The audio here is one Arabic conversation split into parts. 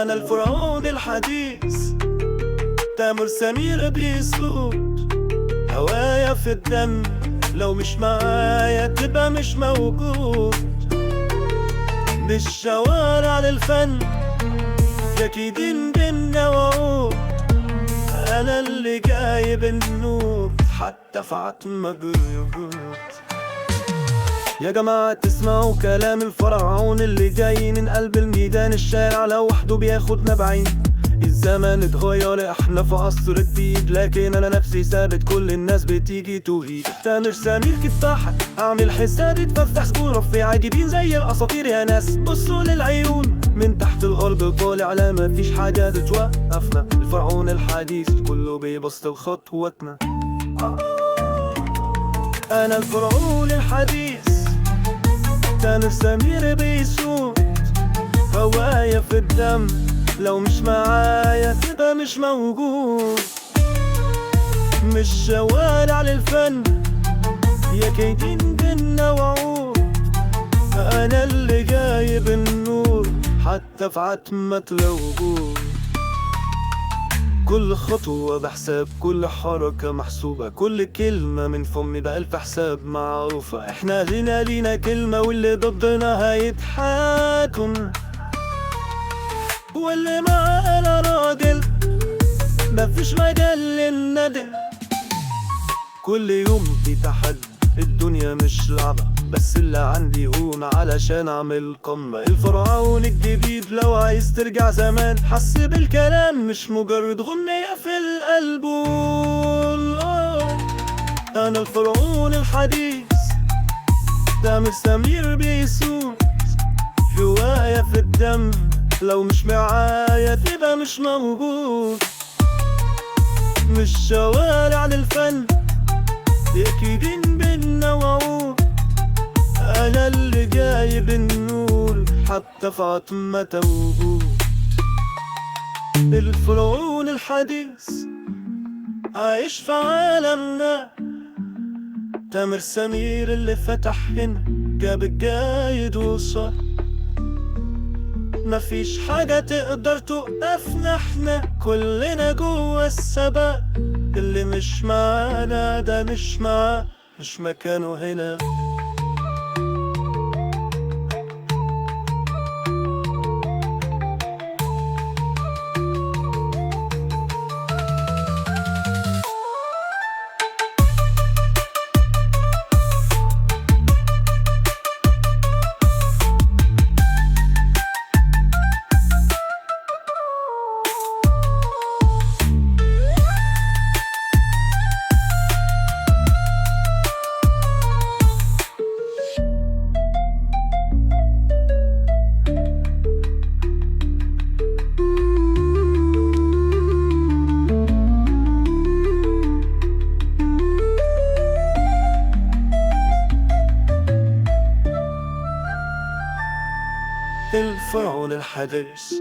أنا الفرعون الحديث، تامر سمير بيسود، هوايا في الدم، لو مش معايا تبقى مش موجود. مش شوارع للفن، أكيدين بينا وعود، أنا اللي جايب النور حتى في عتمة بيوجود. يا جماعة تسمعوا كلام الفرعون اللي جاي من قلب الميدان، الشارع لوحده بياخد نبعين. الزمن اتغير، احنا في عصر جديد، لكن انا نفسي ثابت، كل الناس بتيجي تهيد. تامر سمير كفاحة، اعمل حسابي تفتح سكور رفيع عاجبين زي الاساطير. يا ناس بصوا للعيون، من تحت الارض طالع، لا مفيش حاجة تتوقفنا. الفرعون الحديث كله بيبسط خطوتنا. انا الفرعون الحديث، تامر سمير بيسود، هوايا في الدم، لو مش معايا تبقى مش موجود. مش شوارع للفن، يا كيدين بينا وعود، أنا اللي جايب النور حتى في عتمة الوجود. كل خطوة بحساب، كل حركة محسوبة، كل كلمة من فمي بألف حساب معروفة. احنا لينا كلمة، واللي ضدنا هيتحاكم، واللي معانا راجل مفيش مجال للندم. كل يوم في تحدي، الدنيا مش لعبة، بس اللي عندي هون علشان اعمل قمة. الفرعون الجديد، لو عايز ترجع زمان، حس بالكلام مش مجرد غنية في القلب. انا الفرعون الحديث، تامر سمير بيسود، هوايا في الدم، لو مش معايا تبقى مش موجود. مش شوارع للفن، أكيدين بينا وعود، أنا اللي جايب النور حتى في عتمة وجود. الفرعون الحديث عايش في عالمنا، تامر سمير اللي فتح هنا، جاب الجايد وصل. مفيش حاجة تقدر توقفنا، احنا كلنا جوا السباق. اللي مش معانا ده مش معاه، مش مكانه هنا. الفرعون الحديث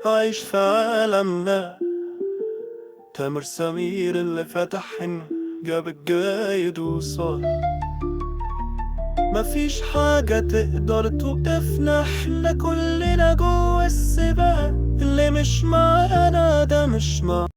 عايش في عالمنا، تامر سمير اللي فتح هنا، جاب الجايد وصار. مفيش حاجة تقدر توقفنا، احنا كلنا جوا السباق. اللي مش معانا ده مش معانا.